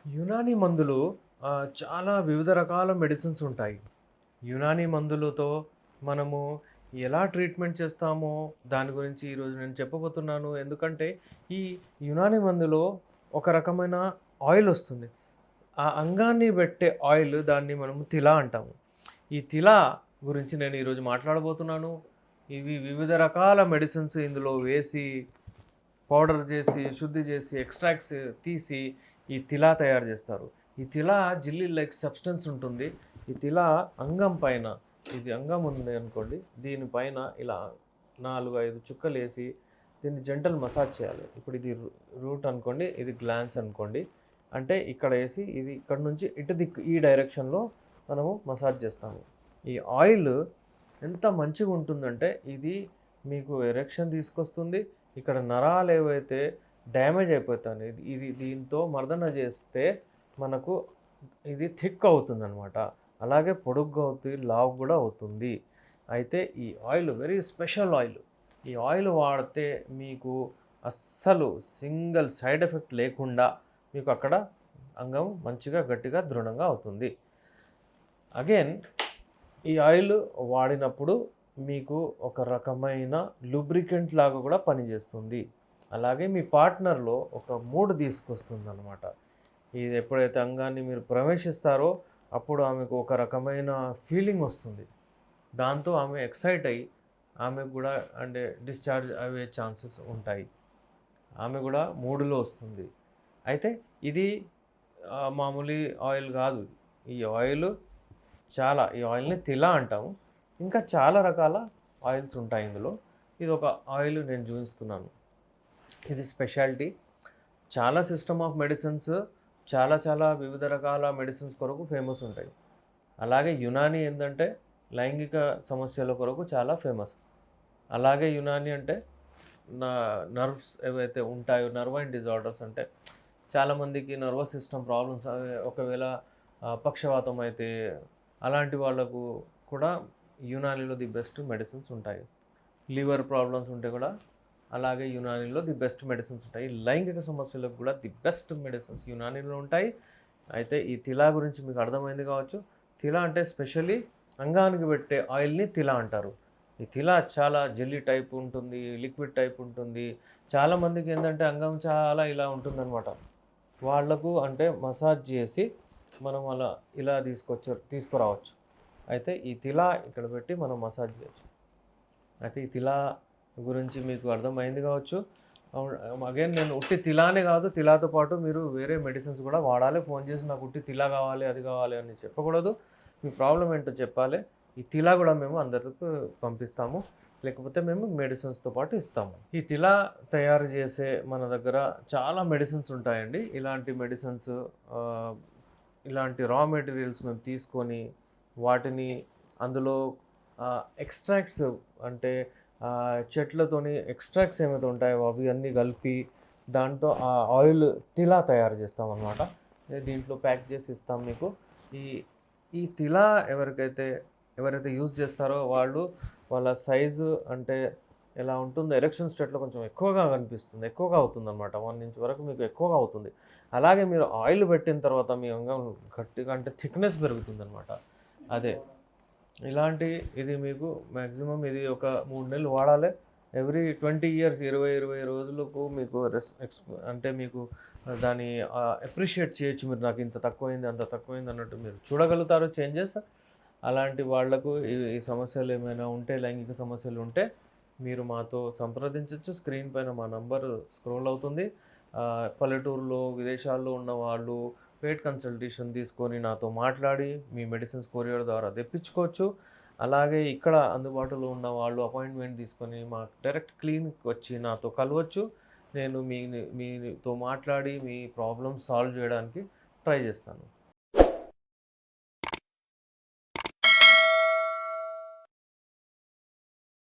యునానీ మందులు చాలా వివిధ రకాల మెడిసిన్స్ ఉంటాయి. యునానీ మందులతో మనము ఎలా ట్రీట్మెంట్ చేస్తామో దాని గురించి ఈరోజు నేను చెప్పబోతున్నాను. ఎందుకంటే ఈ యునానీ మందులో ఒక రకమైన ఆయిల్ వస్తుంది. ఆ అంగాన్ని పెట్టే ఆయిల్ దాన్ని మనము తిల అంటాము. ఈ తిల గురించి నేను ఈరోజు మాట్లాడబోతున్నాను. ఇవి వివిధ రకాల మెడిసిన్స్ ఇందులో వేసి పౌడర్ చేసి, శుద్ధి చేసి, ఎక్స్ట్రాక్ట్స్ తీసి ఈ తిల తయారు చేస్తారు. ఈ తిల జిల్లీ లైక్ సబ్స్టెన్స్ ఉంటుంది. ఈ తిల అంగం పైన, ఇది అంగం ఉంది అనుకోండి, దీనిపైన ఇలా 4, 5 చుక్కలేసి దీన్ని జెంటల్ మసాజ్ చేయాలి. ఇప్పుడు ఇది రూట్ అనుకోండి, ఇది గ్లాన్స్ అనుకోండి. అంటే ఇక్కడ వేసి ఇది ఇక్కడ నుంచి ఇటు దిక్కు ఈ డైరెక్షన్లో మనము మసాజ్ చేస్తాము. ఈ ఆయిల్ ఎంత మంచిగా ఉంటుందంటే ఇది మీకు ఎరెక్షన్ తీసుకొస్తుంది. ఇక్కడ నరాలు ఏవైతే డ్యామేజ్ అయిపోతాయి, ఇది దీంతో మర్దన చేస్తే మనకు ఇది థిక్ అవుతుందన్నమాట. అలాగే పొడుగ్గా అవుతుంది, లావు కూడా అవుతుంది. అయితే ఈ ఆయిల్ వెరీ స్పెషల్ ఆయిల్. ఈ ఆయిల్ వాడితే మీకు అస్సలు సింగిల్ సైడ్ ఎఫెక్ట్ లేకుండా మీకు అక్కడ అంగం మంచిగా గట్టిగా దృఢంగా అవుతుంది. అగైన్ ఈ ఆయిల్ వాడినప్పుడు మీకు ఒక రకమైన లూబ్రికెంట్ లాగా కూడా పనిచేస్తుంది. అలాగే మీ పార్ట్నర్లో ఒక మూడ్ తీసుకొస్తుంది అనమాట. ఇది ఎప్పుడైతే అంగాన్ని మీరు ప్రవేశిస్తారో అప్పుడు ఆమెకు ఒక రకమైన ఫీలింగ్ వస్తుంది. దాంతో ఆమె ఎక్సైట్ అయ్యి ఆమెకు కూడా అంటే డిశ్చార్జ్ అయ్యే ఛాన్సెస్ ఉంటాయి. ఆమె కూడా మూడులో వస్తుంది. అయితే ఇది మామూలు ఆయిల్ కాదు. ఈ ఆయిల్ని తిల అంటాము. ఇంకా చాలా రకాల ఆయిల్స్ ఉంటాయి ఇందులో. ఇది ఒక ఆయిల్ నేను చూపిస్తున్నాను. ఇది స్పెషాలిటీ. చాలా సిస్టమ్ ఆఫ్ మెడిసిన్స్, చాలా వివిధ రకాల మెడిసిన్స్ కొరకు ఫేమస్ ఉంటాయి. అలాగే యునానీ ఏంటంటే లైంగిక సమస్యల కొరకు చాలా ఫేమస్. అలాగే యునానీ అంటే నర్వ్స్ ఏవైతే ఉంటాయో, నర్వైన్ డిజార్డర్స్ అంటే చాలామందికి నర్వస్ సిస్టమ్ ప్రాబ్లమ్స్, ఒకవేళ పక్షవాతం అయితే అలాంటి వాళ్ళకు కూడా యునానీలో ది బెస్ట్ మెడిసిన్స్ ఉంటాయి. లివర్ ప్రాబ్లమ్స్ ఉంటే కూడా అలాగే యునానీలో ది బెస్ట్ మెడిసిన్స్ ఉంటాయి. లైంగిక సమస్యలకు కూడా ది బెస్ట్ మెడిసిన్స్ యునానీలో ఉంటాయి. అయితే ఈ తిల గురించి మీకు అర్థమైంది కావచ్చు. తిల అంటే స్పెషల్లీ అంగానికి పెట్టే ఆయిల్ని తిల అంటారు. ఈ తిల చాలా జెల్లీ టైప్ ఉంటుంది, లిక్విడ్ టైప్ ఉంటుంది. చాలామందికి ఏంటంటే అంగం చాలా ఇలా ఉంటుందన్నమాట. వాళ్లకు అంటే మసాజ్ చేసి మనం అలా ఇలా తీసుకురావచ్చు. అయితే ఈ తిల ఇక్కడ పెట్టి మనం మసాజ్ చేయొచ్చు. అయితే ఈ తిల గురించి మీకు అర్థమైంది కావచ్చు. అగైన్ నేను ఉట్టి తిలానే కాదు, తిలాతో పాటు మీరు వేరే మెడిసిన్స్ కూడా వాడాలి. ఫోన్ చేసి నాకు ఉట్టి తిల కావాలి, అది కావాలి అని చెప్పకూడదు. మీ ప్రాబ్లం ఏంటో చెప్పాలి. ఈ తిల కూడా మేము అందరికి పంపిస్తాము, లేకపోతే మేము మెడిసిన్స్తో పాటు ఇస్తాము. ఈ తిల తయారు చేసే మన దగ్గర చాలా మెడిసిన్స్ ఉంటాయండి. ఇలాంటి మెడిసిన్స్, ఇలాంటి రా మెటీరియల్స్ మేము తీసుకొని వాటిని అందులో ఎక్స్ట్రాక్ట్స్ అంటే చెట్లతోని ఎక్స్ట్రాక్ట్స్ ఏమైతే ఉంటాయో అవి అన్నీ కలిపి దాంట్లో ఆ ఆయిల్ తిల తయారు చేస్తామన్నమాట. దీంట్లో ప్యాక్ చేసి ఇస్తాం మీకు. ఈ తిల ఎవరైతే యూజ్ చేస్తారో వాళ్ళ సైజు అంటే ఎలా ఉంటుందో, ఎరెక్షన్ స్టేట్లో కొంచెం ఎక్కువగా కనిపిస్తుంది, ఎక్కువగా అవుతుందన్నమాట. 1 ఇంచ్ వరకు మీకు ఎక్కువగా అవుతుంది. అలాగే మీరు ఆయిల్ పెట్టిన తర్వాత మీ అంగం గట్టిగా అంటే థిక్నెస్ పెరుగుతుందన్నమాట. అదే ఇది మీకు మ్యాక్సిమం ఇది ఒక 3 నెలలు వాడాలి. ఎవ్రీ 20 ఇయర్స్ 20 రోజులకు మీకు అంటే మీకు దాన్ని అప్రిషియేట్ చేయొచ్చు. మీరు నాకు ఇంత తక్కువైంది, అంత తక్కువైంది అన్నట్టు మీరు చూడగలుగుతారు చేంజెస్. అలాంటి వాళ్లకు ఈ సమస్యలు ఏమైనా ఉంటే, లైంగిక సమస్యలు ఉంటే మీరు మాతో సంప్రదించవచ్చు. స్క్రీన్ పైన మా నంబర్ స్క్రోల్ అవుతుంది. పల్లెటూరులో, విదేశాల్లో ఉన్న వాళ్ళు పెయిడ్ కన్సల్టేషన్ తీసుకొని నాతో మాట్లాడి మీ మెడిసిన్స్ కొరియర్ ద్వారా తెప్పించుకోవచ్చు. అలాగే ఇక్కడ అందుబాటులో ఉన్న వాళ్ళు అపాయింట్మెంట్ తీసుకొని మా డైరెక్ట్ క్లినిక్ వచ్చి నాతో కలవచ్చు. నేను మీతో మాట్లాడి మీ ప్రాబ్లమ్ సాల్వ్ చేయడానికి ట్రై చేస్తాను.